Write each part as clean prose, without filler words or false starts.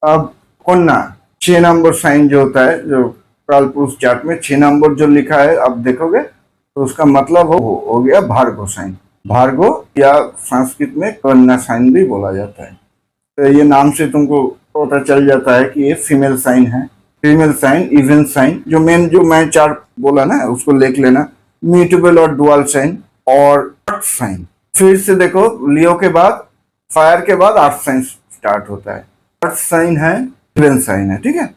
अब कन्या 6 number sign जो होता है, जो कालपुरुष चार्ट में 6 नंबर जो लिखा है, अब देखोगे तो उसका मतलब हो गया भार्गव साइन। भार्गव या संस्कृत में कन्या साइन भी बोला जाता है। तो ये नाम से तुमको पता चल जाता है कि ये फीमेल साइन है। फीमेल साइन, इवन साइन, जो मैं चार्ट बोला ना उसको लिख लेना। म्यूटेबल और डुअल साइन और अर्थ साइन। फिर से देखो, लियो के बाद, फायर के बाद अर्थ साइन स्टार्ट होता है। अर्थ साइन है, इवन साइन है, ठीक है।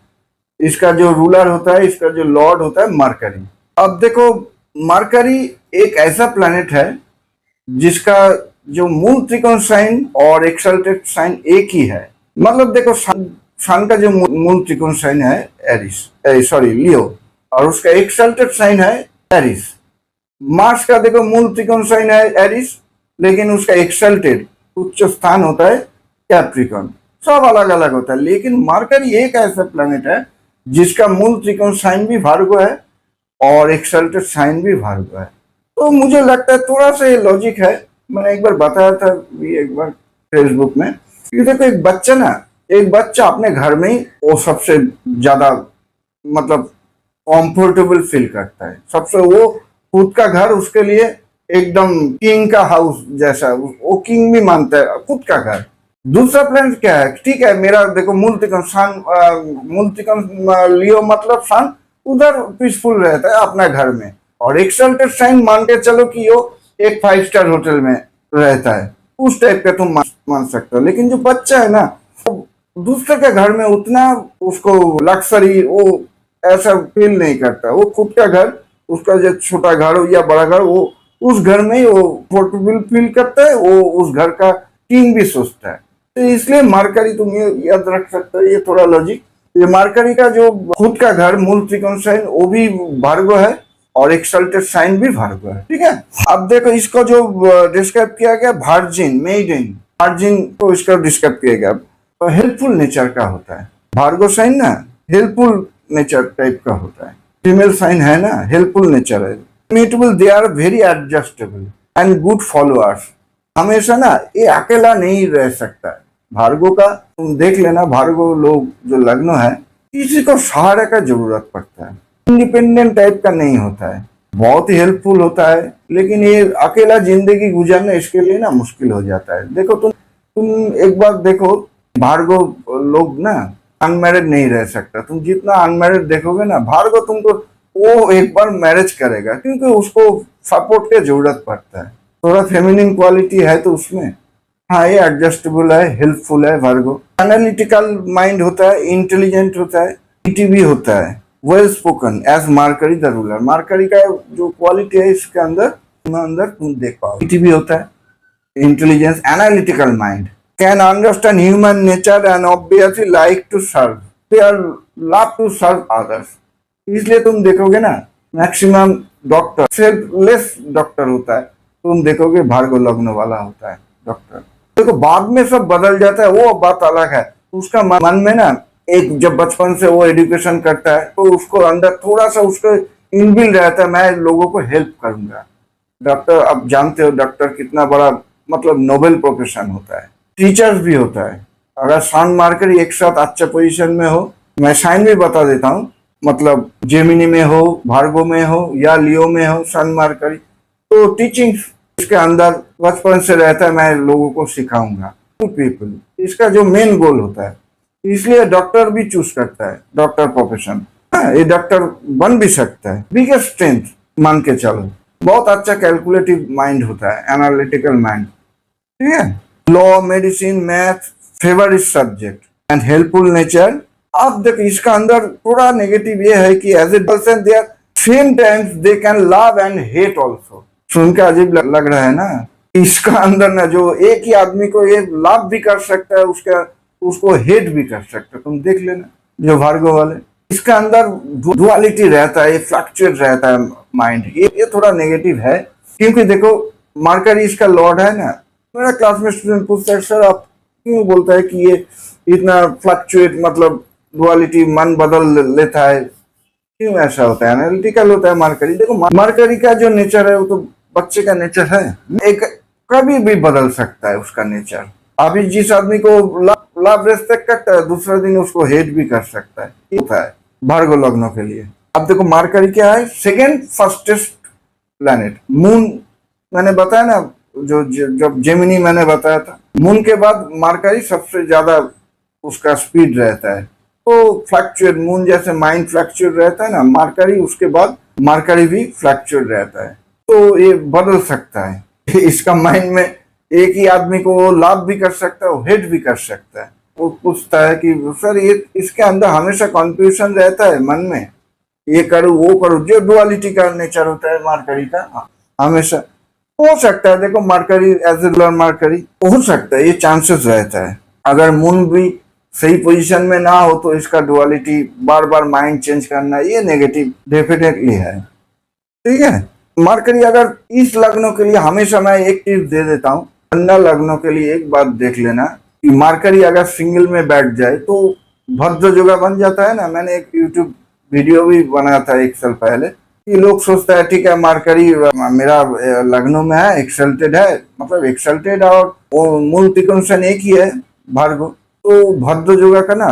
इसका जो रूलर होता है, इसका जो लॉर्ड होता है मरकरी। अब देखो, मरकरी एक ऐसा प्लैनेट है जिसका जो मूल त्रिकोण साइन और एक्सल्टेड साइन एक ही है। मतलब देखो, सन का जो मूल त्रिकोण साइन है लियो, और उसका एक्सल्टेड साइन है एरिस। मार्स का देखो मूल त्रिकोण साइन है एरिस, लेकिन उसका एक्सल्टेड उच्च स्थान होता है कैप्रिकॉर्न। सब अलग अलग होता है, लेकिन मरकरी एक ऐसा प्लैनेट है जिसका मूल त्रिकोण साइन भी भार्गव है और एक्सल्टेड साइन भी भार्गव है। तो मुझे लगता है थोड़ा सा ये लॉजिक है। मैंने एक बार बताया था भी, एक बार फेसबुक में, कि देखो एक बच्चा अपने घर में ही वो सबसे ज्यादा मतलब कंफर्टेबल फील करता है। सबसे वो खुद का घर उसके लिए एकदम किंग का हाउस जैसा, वो किंग भी मानता है खुद का घर। दूसरा प्लान क्या है, ठीक है, मेरा देखो मूल त्रिकोण लियो मतलब सन उधर पीसफुल रहता है अपना घर में, और एक्सल्टेड साइन मान के चलो कि वो एक 5 स्टार होटल में रहता है, उस टाइप का तुम मान सकते हो। लेकिन जो बच्चा है ना, दूसरे के घर में उतना उसको लग्जरी वो ऐसा फील नहीं करता। वो खुद का घर, उसका जो छोटा घर हो या बड़ा घर, वो उस घर में ही वो कंफर्टेबल फील करता है, वो उस घर का किंग भी सोचता है। तो इसलिए मरकरी तुम ये याद रख सकते हो, ये थोड़ा लॉजिक। ये मरकरी का जो खुद का घर मूल त्रिकोण साइन वो भी भार्गव है और एक्सल्टेड साइन भी भार्गव है, ठीक है। अब देखो, इसको जो डिस्क्राइब किया गया वर्जिन को इसका डिस्क्राइब किया गया, तो हेल्पफुल नेचर का होता है। भार्गव साइन ना हेल्पफुल नेचर टाइप का होता है। फीमेल साइन है ना, हेल्पफुल नेचर है। Mutable, they are very adjustable and good followers. हमेशा ना ये अकेला नहीं रह सकता है। भार्गव का तुम देख लेना, भार्गव लोग जो लग्न है, किसी को सहारे का जरूरत पड़ता है, इंडिपेंडेंट टाइप का नहीं होता है, बहुत ही हेल्पफुल होता है। लेकिन ये अकेला जिंदगी गुजारना इसके लिए ना मुश्किल हो जाता है। देखो, तुम एक बार देखो, भार्गव लोग ना अनमैरिड नहीं रह सकता। तुम जितना अनमैरिड देखोगे ना, भार्गव तुमको वो एक बार मैरिज करेगा, क्योंकि उसको सपोर्ट की जरूरत पड़ता है। थोड़ा फेमिनिन क्वालिटी है तो उसमें, हाँ, ये एडजस्टेबल है, हेल्पफुल है भार्गव। एनालिटिकल माइंड होता है, इंटेलिजेंट होता है, भी होता है, well spoken as Mercury the ruler. Mercury का जो क्वालिटी है इसके अंदर तुम देख पाओ, भी होता है, intelligence, analytical mind, can understand human nature and obviously like to serve, they are love to serve others. इसलिए तुम देखोगे ना, मैक्सिमम डॉक्टर सेल्फलेस डॉक्टर होता है। तुम देखोगे भार्गव लग्न वाला होता है डॉक्टर। देखो, बाद में सब बदल जाता है, वो बात अलग है। उसका मन में ना, एक जब बचपन से वो एजुकेशन करता है तो उसको अंदर थोड़ा सा उसको इनबिल्ड रहता है, मैं लोगों को हेल्प करूंगा। डॉक्टर, अब जानते हो डॉक्टर कितना बड़ा मतलब नोबेल प्रोफेशन होता है। टीचर्स भी होता है। अगर सन मरकरी एक साथ अच्छा पोजीशन में हो, मैं साइन भी बता देता हूँ, मतलब जेमिनी में हो, भार्गव में हो या लियो में हो सन मरकरी, तो टीचिंग इसके अंदर बचपन से रहता है, मैं लोगों को सिखाऊंगा टू पीपल, इसका जो मेन गोल होता है। इसलिए डॉक्टर भी चूज करता है, डॉक्टर प्रोफेशन। ये डॉक्टर बन भी सकता है। बिगेस्ट स्ट्रेंथ मान के चलो, बहुत अच्छा कैलकुलेटिव माइंड होता है, एनालिटिकल माइंड, ठीक है। Law, medicine, math, favourite subject and helpful nature. अब देखो, इसका अंदर थोड़ा नेगेटिव ये है कि as a person they are same times they can love and hate also. सुन के अजीब लग रहा है ना। इसका अंदर ना, जो एक ही आदमी को ये लव भी कर सकता है, उसको हेट भी कर सकता है। तुम देख लेना जो भार्गव वाले, इसका अंदर डुअलिटी रहता है, फ्लक्चुएट रहता है माइंड। ये थोड़ा नेगेटिव है, क्योंकि देखो मरकरी इसका लॉर्ड है ना। मेरा क्लास में स्टूडेंट पूछता है, सर आप क्यों बोलता है कि ये इतना फ्लक्चुएट, मतलब डुअलिटी, मन बदल लेता है, क्यों ऐसा होता है? एनालिटिकल होता है मरकरी। देखो, मरकरी का जो नेचर है वो तो बच्चे का नेचर है, एक कभी भी बदल सकता है उसका नेचर। अभी जिस आदमी को लव रेस्पेक्ट करता है दूसरा दिन उसको हेट भी कर सकता है, ये होता है भार्गव लग्नों के लिए। अब देखो मरकरी क्या है, सेकेंड फास्टेस्ट प्लैनेट। मून मैंने बताया ना, जो जब जेमिनी मैंने बताया था, मून के बाद मरकरी सबसे ज्यादा उसका स्पीड रहता है। तो फ्लक्चुएट, मून जैसे माइंड फ्लक्चुएट रहता है ना, मरकरी उसके बाद मरकरी भी फ्लक्चुएट रहता है। तो ये बदल सकता है इसका माइंड में, एक ही आदमी को वो लाभ भी कर सकता है, वो हेट भी कर सकता है। वो पूछता है कि सर ये इसके अंदर हमेशा कंफ्यूजन रहता है मन में, ये करूँ वो करूँ, जो डुअलिटी का नेचर होता है मरकरी का हमेशा। हो सकता है देखो मरकरी एज ए मरकरी हो सकता है, ये चांसेस रहता है। अगर मून भी सही पोजीशन में ना हो तो इसका डुअलिटी बार बार माइंड चेंज करना, ये नेगेटिव डेफिनेटली है। ठीक है, मरकरी अगर इस लग्नों के लिए हमेशा मैं एक टिप दे देता हूँ, कन्या लग्नों के लिए एक बात देख लेना कि मरकरी अगर सिंगल में बैठ जाए तो भद्र जगह बन जाता है ना। मैंने एक यूट्यूब वीडियो भी बनाया था एक साल पहले कि लोग सोचता है ठीक है मरकरी मेरा लग्नों में है, एक्सल्टेड है, मतलब एक्सल्टेड और मूल त्रिकोण एक ही है भार्गव, तो भद्र जगह का ना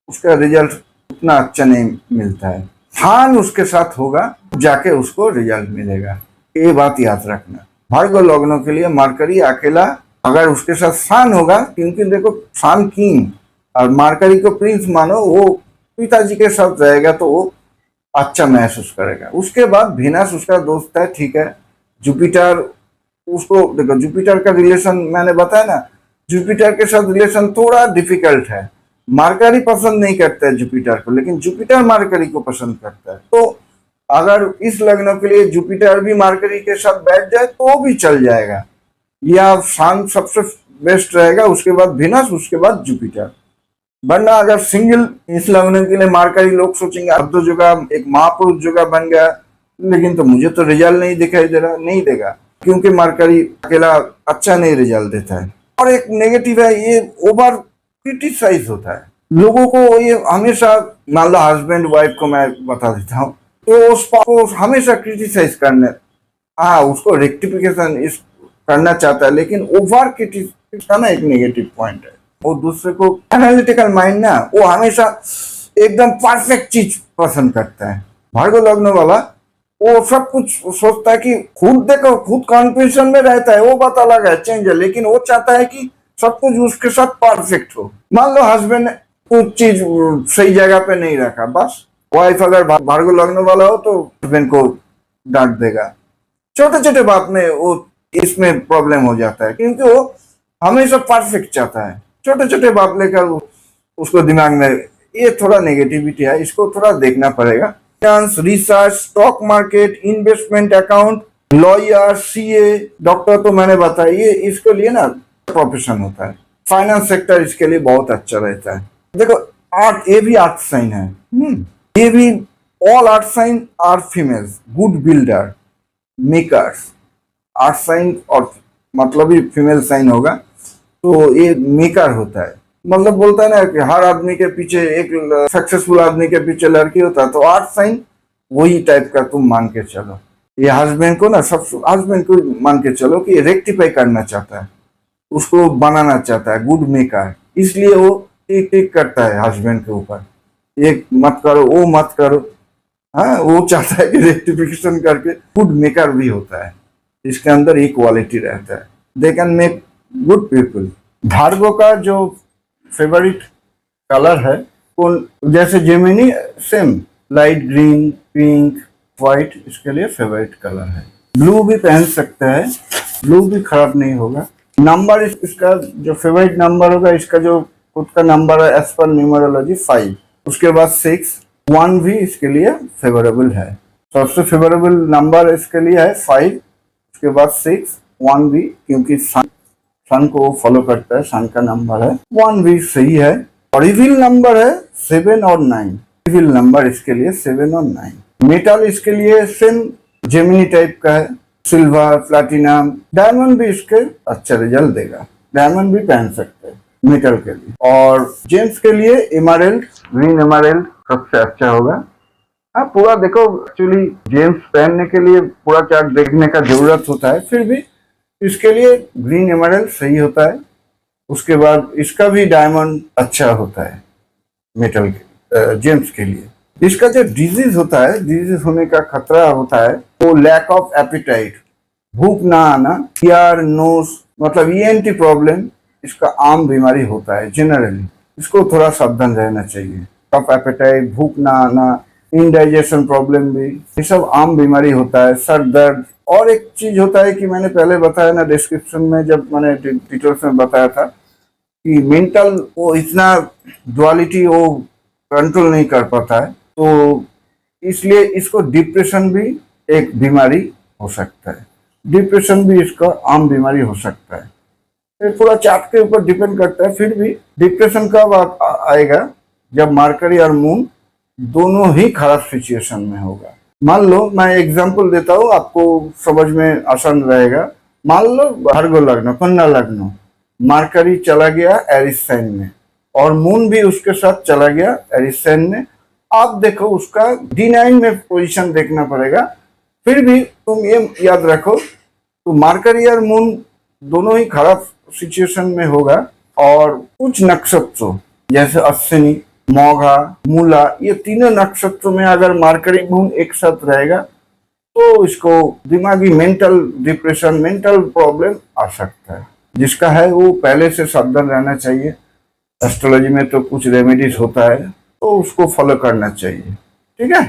उसका रिजल्ट उतना अच्छा नहीं मिलता है। स्थान उसके साथ होगा जाके उसको रिजल्ट मिलेगा, ये बात याद रखना। भार्गव लग्नों के लिए मरकरी अकेला अगर उसके साथ स्थान होगा, क्योंकि देखो स्थान किंग और मरकरी को प्रिंस मानो, वो पिताजी के साथ रहेगा तो वो अच्छा महसूस करेगा। उसके बाद वीनस उसका दोस्त है, ठीक है। जुपिटर उसको देखो, जुपिटर का रिलेशन मैंने बताया ना, जुपिटर के साथ रिलेशन थोड़ा डिफिकल्ट है। मरकरी पसंद नहीं करता है जुपिटर को, लेकिन जुपिटर मरकरी को पसंद करता है। तो अगर इस लग्न के लिए जुपिटर भी मरकरी के साथ बैठ जाए तो भी चल जाएगा, या शांत सबसे बेस्ट रहेगा, उसके बाद वीनस, उसके बाद जुपिटर। वरना अगर सिंगल इस लग्न के लिए मरकरी, लोग सोचेंगे अब तो जगह एक महापुरुष जगह बन गया, लेकिन तो मुझे तो रिजल्ट नहीं दिखाई दे रहा, नहीं देगा, क्योंकि मरकरी अकेला अच्छा नहीं रिजल्ट देता है। और एक नेगेटिव है, ये ओवर क्रिटिसाइज होता है लोगों को। ये हमेशा, मान लो हस्बैंड वाइफ को मैं बता देता हूँ, तो उसको हमेशा क्रिटिसाइज करने, हाँ उसको रेक्टिफिकेशन इस करना चाहता है, लेकिन ओवर क्रिटिसाइज का ना एक नेगेटिव पॉइंट है। वो दूसरे को एनालिटिकल माइंड ना, वो हमेशा एकदम परफेक्ट चीज पसंद करता है। भार्गव लग्न वाला वो सब कुछ सोचता है कि खुद देखो, खुद कॉन्फ्यूजन में रहता है, वो बात अलग है, चेंज है, लेकिन वो चाहता है कि सब कुछ उसके साथ परफेक्ट हो। मान लो हस्बैंड ने कुछ चीज सही जगह पे नहीं रखा, बस वाइफ अगर भार्गव लग्न वाला हो तो हस्बैंड को डांट देगा। छोटे छोटे बात में वो इसमें प्रॉब्लम हो जाता है, क्योंकि वो हमेशा परफेक्ट चाहता है। छोटे छोटे बात लेकर उसको दिमाग में, ये थोड़ा नेगेटिविटी है, इसको थोड़ा देखना पड़ेगा। Research, stock market, investment account, lawyer, CA, doctor तो मैंने बताया, ये इसके लिए ना प्रोफेशन होता है। फाइनेंस सेक्टर इसके लिए बहुत अच्छा रहता है। देखो आर्ट, ये भी आर्ट साइन है, ये भी all earth sign are females, good builder, makers. Earth sign और मतलब ही फीमेल साइन होगा, तो ये मेकर होता है। मतलब बोलता है ना कि हर आदमी के पीछे, एक सक्सेसफुल आदमी के पीछे लड़की होता है, तो आर्ट साइन वही टाइप का तुम मान के चलो। ये हस्बैंड को ना, सब हस्बैंड को मान के चलो कि रेक्टिफाई करना चाहता है, उसको बनाना चाहता है, गुड मेकर, इसलिए वो टिक टिक करता है हस्बैंड के ऊपर, ये मत करो वो मत करो। हाँ, वो चाहता है कि रेक्टिफिकेशन करके गुड मेकर भी होता है, इसके अंदर ये क्वालिटी रहता है, they can make good people. Virgo का जो फेवरेट कलर है, कौन, जैसे Gemini same light green, pink, white इसके लिए फेवरेट कलर है। ब्लू भी पहन सकते हैं, ब्लू भी खराब नहीं होगा। नंबर इसका जो फेवरेट नंबर होगा, इसका जो खुद का नंबर है एज पर न्यूमरोलॉजी 5, उसके बाद 6, 1 भी इसके लिए फेवरेबल है। सबसे फेवरेबल नंबर इसके लिए है 5, उसके बाद 6, 1 भी, क्योंकि सन को फॉलो करता है, सन का नंबर है। 1 भी सही है। और इविल नंबर है 7 और 9, इविल नंबर इसके लिए 7 और 9। मेटल इसके लिए सेम जेमिनी टाइप का है, सिल्वर, प्लैटिनम, डायमंड भी इसके अच्छा रिजल्ट देगा, डायमंड भी पहन सकते हैं मेटल के लिए। और जेम्स के लिए एमराल्ड, ग्रीन एमराल्ड सबसे अच्छा होगा। हाँ, पूरा देखो, एक्चुअली जेम्स पहनने के लिए पूरा चार्ट देखने का जरूरत होता है, फिर भी इसके लिए ग्रीन एमराल्ड सही होता है। उसके बाद इसका भी डायमंड अच्छा होता है मेटल जेम्स के लिए। इसका जो डिजीज होता है, डिजीज होने का खतरा होता है वो लैक ऑफ एपिटाइट, भूख ना आना, ईयर नोज मतलब ईएनटी प्रॉब्लम, इसका आम बीमारी होता है जनरली। इसको थोड़ा सावधान रहना चाहिए। ऑफ एपेटाइट, भूख ना आना, इनडाइजेशन प्रॉब्लम भी, ये सब आम बीमारी होता है। सर दर्द, और एक चीज होता है कि मैंने पहले बताया ना डिस्क्रिप्शन में, जब मैंने डिटेल्स में बताया था कि मेंटल वो इतना डुअलिटी वो कंट्रोल नहीं कर पाता है, तो इसलिए इसको डिप्रेशन भी एक बीमारी हो सकता है। डिप्रेशन भी इसका आम बीमारी हो सकता है। ये पूरा चार्ट के ऊपर डिपेंड करता है। फिर भी डिप्रेशन कब आएगा, जब मरकरी और मून दोनों ही खराब सिचुएशन में होगा। मान लो मैं एग्जांपल देता हूँ, आपको समझ में आसान रहेगा। मान लो भार्गो लग्न, कन्या लग्न, मरकरी चला गया एरिस साइन में और मून भी उसके साथ चला गया एरिस साइन में। आप देखो उसका D9 में पोजीशन देखना पड़ेगा। फिर भी तुम ये याद रखो, तो मरकरी और मून दोनों ही खराब सिचुएशन में होगा। और कुछ नक्षत्रों जैसे अश्विनी, मौघा, मूला, ये तीनों नक्षत्रों में अगर मरकरी मून एक साथ रहेगा तो इसको दिमागी मेंटल डिप्रेशन, मेंटल प्रॉब्लम आ सकता है। जिसका है वो पहले से सावधान रहना चाहिए। एस्ट्रोलॉजी में तो कुछ रेमेडीज होता है तो उसको फॉलो करना चाहिए। ठीक है।